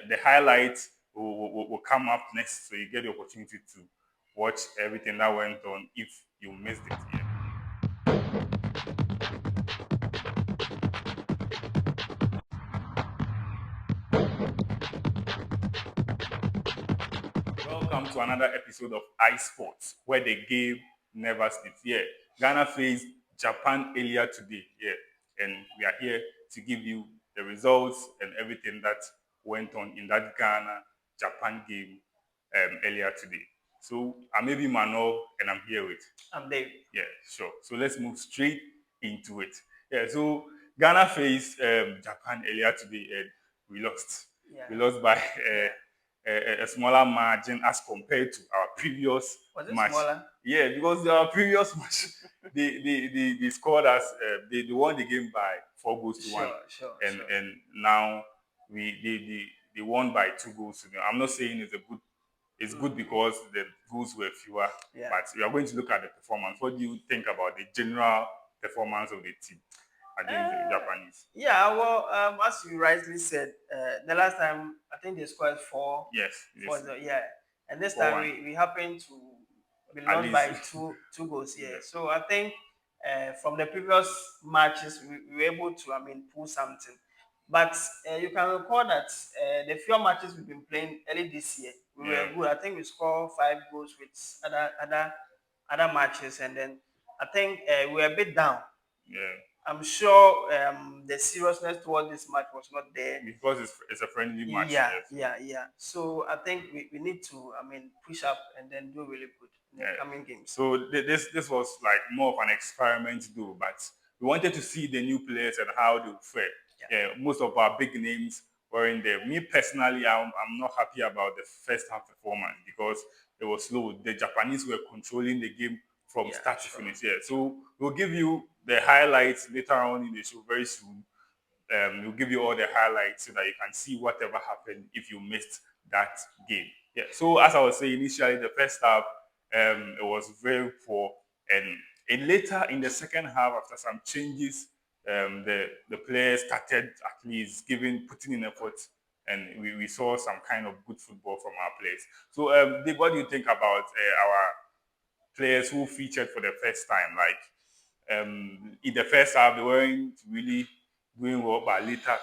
the highlights will come up next, so you get the opportunity to watch everything that went on if you missed it. Yeah. Welcome to another episode of iSPORTS, where the game never sleeps. Yeah, Ghana faced Japan earlier today. Yeah, and we are here to give you the results and everything that went on in that Ghana-Japan game earlier today. So I'm Ebi Manuel, and I'm here with. I'm Dave. Yeah, sure. So let's move straight into it. Yeah, so Ghana faced Japan earlier today, and we lost. Yeah. We lost by Yeah. a smaller margin as compared to our previous Was it match. smaller? Yeah, because our previous match, they scored us. They won the game by 4 goals to 1, and now they won by 2 goals to 0. I'm not saying it's a good. It's good because the goals were fewer, but we are going to look at the performance. What do you think about the general performance of the team against the Japanese? Yeah, well, as you rightly said, the last time I think they scored four. Yes. And this 4-1. time we happened to be lost by two goals. Yeah. So I think from the previous matches we were able to pull something. But you can recall that the few matches we've been playing early this year, we were good. I think we scored 5 goals with other matches, and then I think we were a bit down. Yeah. I'm sure the seriousness toward this match was not there because it's a friendly match. Yeah. So I think we need to push up and then do really good in the coming games. So this was like more of an experiment though, but we wanted to see the new players and how they would fare. Yeah, most of our big names were in there. Me personally, I'm not happy about the first half performance because it was slow. The Japanese were controlling the game from start to finish. Yeah, so we'll give you the highlights later on in the show very soon. We'll give you all the highlights so that you can see whatever happened if you missed that game. Yeah. So as I was saying initially, the first half it was very poor, and later in the second half, after some changes, the players started at least putting in effort, and we saw some kind of good football from our players. So, Dave, what do you think about our players who featured for the first time? Like in the first half, they weren't really doing well, but later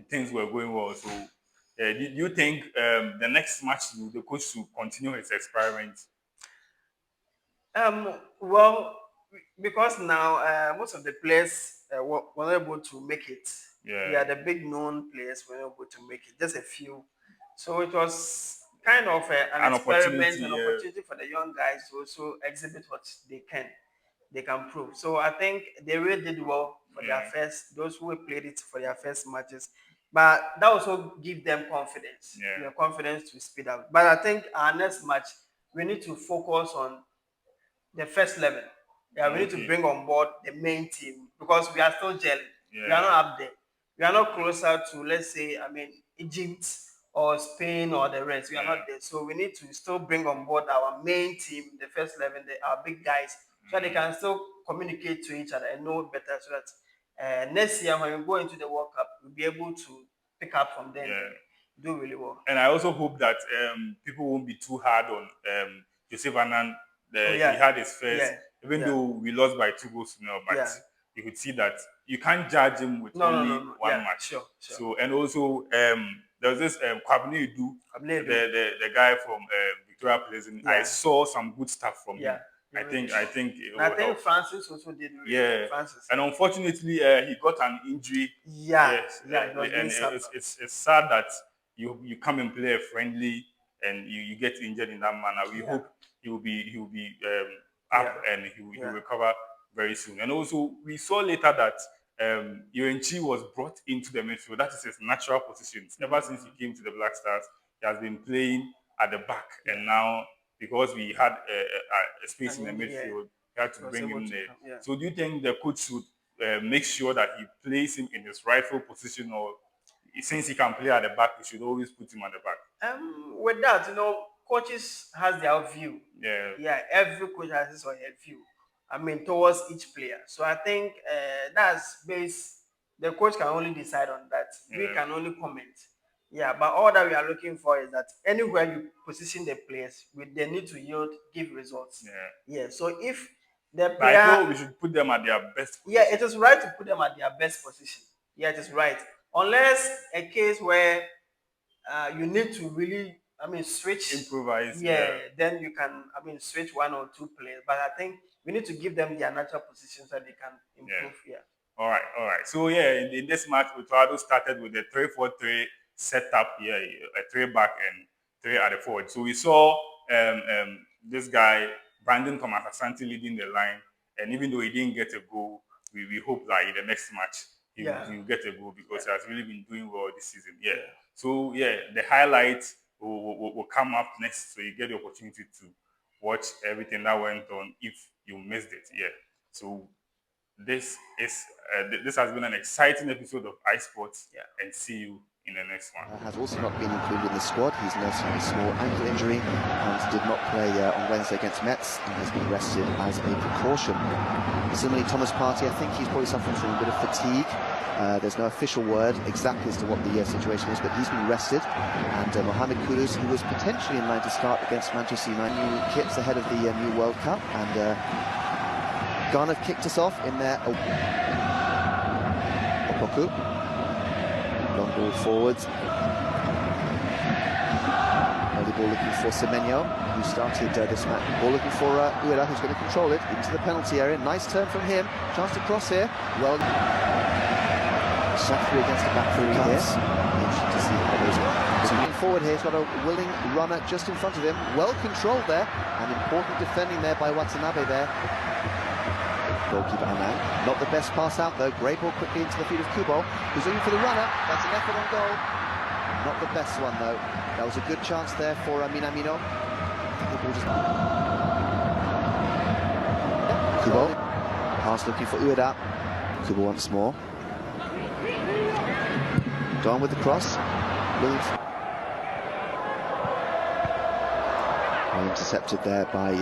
things were going well. So, do you think the next match the coach should continue his experiment? Well, because now most of the players were not able to make it. Yeah, the big known players were not able to make it. Just a few. So it was kind of an experiment, an opportunity for the young guys to also exhibit what they can prove. So I think they really did well for those who played it for their first matches. But that also give them confidence. Their confidence to speed up. But I think our next match we need to focus on the first level. Yeah, we need to bring on board the main team because we are still gelling. We are not up there. We are not closer to, let's say, Egypt or Spain or the rest. We are not there. So we need to still bring on board our main team, the first 11, our big guys, so they can still communicate to each other and know better so that next year when we go into the World Cup, we'll be able to pick up from them and do really well. And I also hope that people won't be too hard on Joseph Annan. He had his first, even though we lost by 2 goals to 0, but you could see that you can't judge him with only one match. Sure. So, and also there was this Kwabena Edu, the guy from Victoria Pleasant. I saw some good stuff from him. I think Francis also did. Francis. And unfortunately, he got an injury. And it's sad that you come and play a friendly and you get injured in that manner. We hope he will be up and he will recover very soon. And also, we saw later that Yoenchi was brought into the midfield. That is his natural position. Ever since he came to the Black Stars, he has been playing at the back, and now because we had a space in the midfield, we had to bring him there. So do you think the coach should make sure that he plays him in his rightful position, or since he can play at the back, he should always put him at the back? With that, coaches has their view. Every coach has his or her view. Towards each player. So I think that's based. The coach can only decide on that. We can only comment. Yeah, but all that we are looking for is that anywhere you position the players, they need to give results. Yeah. Yeah. So if the But I player, feel we should put them at their best yeah, position. it is right to put them at their best position. Yeah, it is right. Unless a case where you need to really, switch. Improvise. Yeah, Yeah. then you can, switch one or two players. But I think we need to give them their natural positions so they can Yeah. improve. Yeah. All right, all right. So yeah, in this match, Utuado started with a 3-4-3 setup. Yeah, a three back and three at the forward. So we saw this guy Brandon Thomas Asante leading the line, and even though he didn't get a goal, we hope that in the next match he will get a goal because he has really been doing well this season. Yeah. So yeah, the highlights will come up next, so you get the opportunity to watch everything that went on if you missed it. Yeah. So this has been an exciting episode of iSports, and see you in the next one. Has also not been included in the squad. He's nursing a small ankle injury and did not play on Wednesday against Metz and has been rested as a precaution. Similarly, Thomas Partey, I think he's probably suffering from a bit of fatigue. There's no official word exactly as to what the situation is, but he's been rested. And Mohamed Kudus, who was potentially in line to start against Manchester United, new kits ahead of the new World Cup. And Ghana kicked us off in their Opoku. Long ball forwards. Early ball looking for Semenyo, who started this match. Ball looking for Ueda, who's going to control it into the penalty area. Nice turn from him. Chance to cross here. Well, shot through against the back three here. Interesting to see how those are. Moving forward here, he's got a willing runner just in front of him. Well controlled there, and important defending there by Watanabe there. Goalkeeper Anang. Not the best pass out though. Great ball quickly into the feet of Kubo, who's looking for the runner. That's an effort on goal. Not the best one though. That was a good chance there for Minamino. Kubo. Pass looking for Ueda. Kubo once more. Down with the cross. Well intercepted there by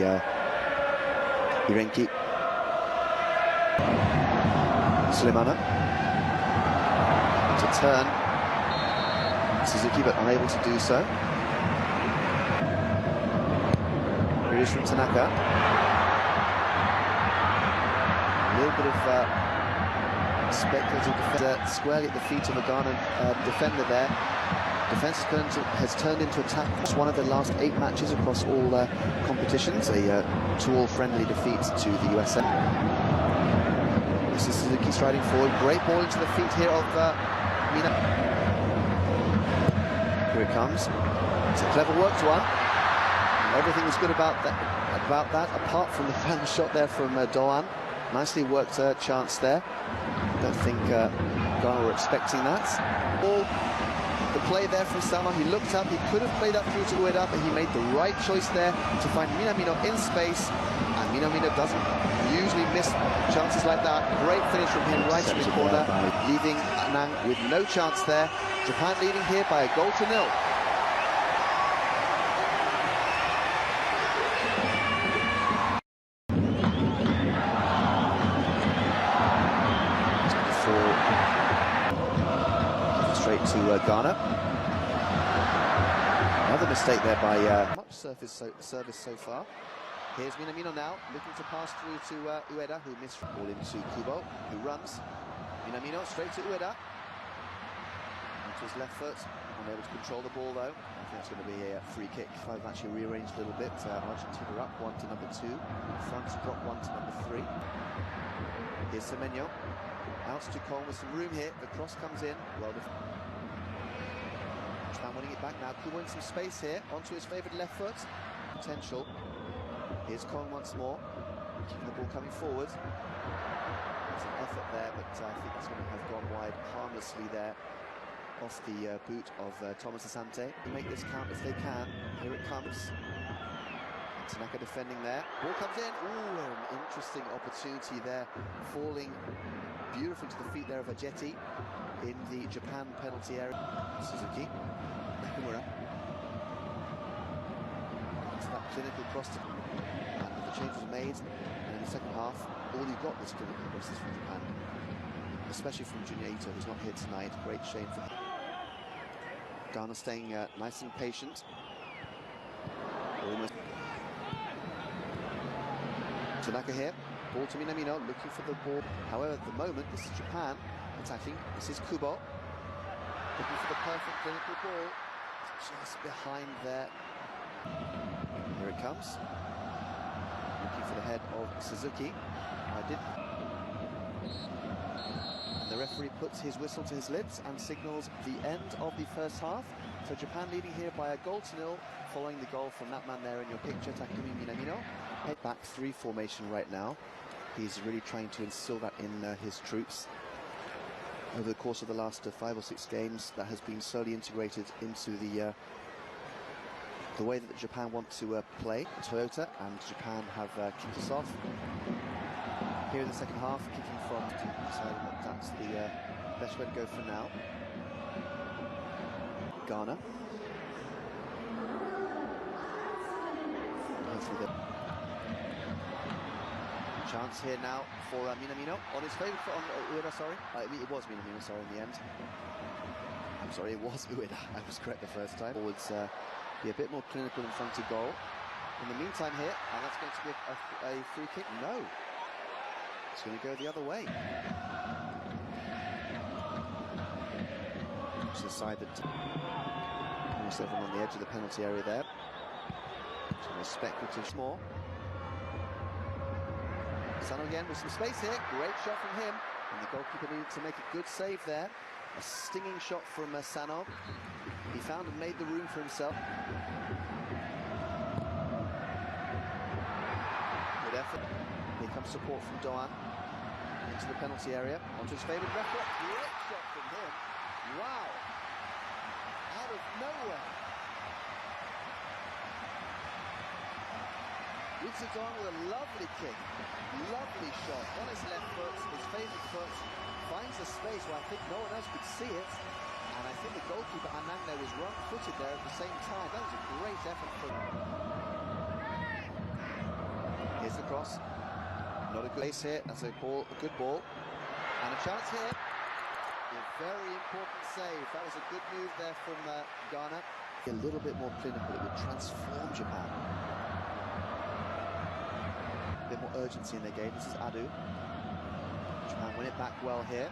Irenki. Slimana to turn Suzuki, but unable to do so. Here is from Tanaka. A little bit of speculative defense squarely at the feet of a Ghana defender there. Defence has turned into attack. It's one of the last 8 matches across all competitions. A 2-all friendly defeat to the USA. This is Suzuki striding forward. Great ball into the feet here of Mina. Here it comes. It's a clever worked one. Everything was good about that, apart from the fan shot there from Doan. Nicely worked chance there. Don't think Ghana were expecting that. Ball, the play there from Sama. He looked up. He could have played up through to Ueda, but he made the right choice there to find Minamino in space. And Minamino doesn't usually miss chances like that. Great finish from him right in the corner, leaving Anang with no chance there. Japan leading here by a 0-0. Straight to Ghana. Another mistake there by much service so far. Here's Minamino now, looking to pass through to Ueda, who missed ball into Kubo, who runs. Minamino straight to Ueda. Onto his left foot, unable to control the ball though. I think it's going to be a free kick. I've actually rearranged a little bit. Argentina up 1 to number 2. France drop 1 to number 3. Here's Semenyo. Out to Kong with some room here. The cross comes in. Well defended. Japan winning it back now. Kubo in some space here. Onto his favoured left foot. Potential. Here's Kong once more. Keeping the ball coming forward. It's an effort there, but I think it's going to have gone wide harmlessly there. Off the boot of Thomas Asante. To make this count if they can. Here it comes. Tanaka defending there. Ball comes in. Ooh, an interesting opportunity there. Falling beautifully to the feet there of Ajeti in the Japan penalty area. Suzuki. Nakamura. It's that clinical cross to... And the change was made. And in the second half, all you got was clinical crosses from Japan. Especially from Junior Ito, who's not here tonight. Great shame for him. Ghana staying nice and patient. Almost. Tanaka here. Ball to Minamino, looking for the ball. However, at the moment, this is Japan attacking. This is Kubo. Looking for the perfect clinical ball. Just behind there. Here it comes. Looking for the head of Suzuki. And the referee puts his whistle to his lips and signals the end of the first half. So Japan leading here by 1-0, following the goal from that man there in your picture, Takumi Minamino. Head back 3 formation right now. He's really trying to instill that in his troops. Over the course of the last 5 or 6 games, that has been slowly integrated into the way that Japan want to play. Toyota and Japan have kicked us off. Here in the second half, kicking from deciding that that's the best way to go for now. Ghana. Hopefully the chance here now for Minamino on his favourite foot on Ueda, sorry. It was Minamino, sorry, in the end. I'm sorry, it was Ueda. I was correct the first time. Forwards be a bit more clinical in front of goal. In the meantime here, and that's going to be a free kick. No. It's going to go the other way. To the side that almost everyone on the edge of the penalty area there. Some speculative more. Sano again with some space here. Great shot from him. And the goalkeeper needed to make a good save there. A stinging shot from Sano. He found and made the room for himself. Good effort. Here comes support from Doan. Into the penalty area. Onto his favourite record. Great shot from him. Wow. Out of nowhere. Doan with a lovely kick. Lovely shot. On his left foot. His favourite foot. Finds a space where I think no one else could see it. And I think the goalkeeper, Anangne, was wrong-footed there at the same time. That was a great effort from him. Here's the cross. Not a good place here. That's a good ball. And a chance here. A very important save. That was a good move there from Ghana. A little bit more clinical. It would transform Japan. A bit more urgency in their game. This is Adu. Japan win it back well here.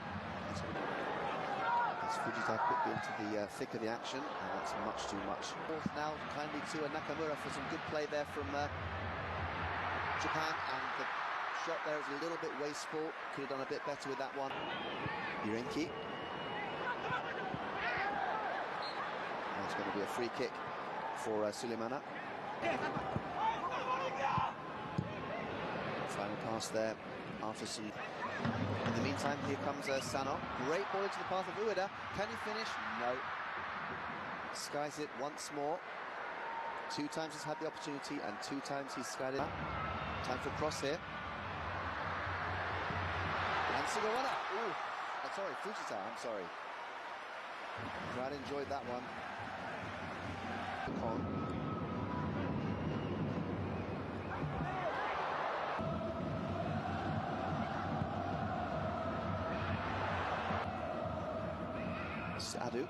As Fujita quickly into the thick of the action, and that's much too much. Fourth now, kindly to Nakamura for some good play there from Japan, and the shot there is a little bit wasteful. Could have done a bit better with that one. Irenki. And it's going to be a free kick for Sulemana. Final pass there after some. In the meantime, here comes Sano. Great ball into the path of Ueda. Can he finish? No. Skies it once more. 2 times he's had the opportunity, and 2 times he's skied it. Time for a cross here. And Sugawara. Ooh. Oh, sorry, Fujita. I'm sorry. The crowd enjoyed that one. Adu.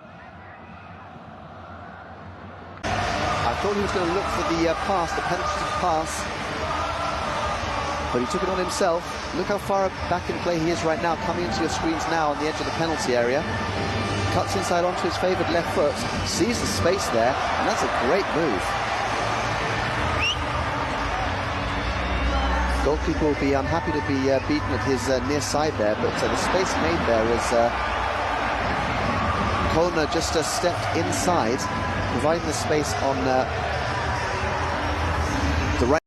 I thought he was going to look for the pass, the penetrative pass, but he took it on himself. Look how far back in play he is right now, coming into your screens now on the edge of the penalty area. Cuts inside onto his favoured left foot, sees the space there, and that's a great move. Goalkeeper will be unhappy to be beaten at his near side there, but the space made there is... Kona just stepped inside, providing the space on the right.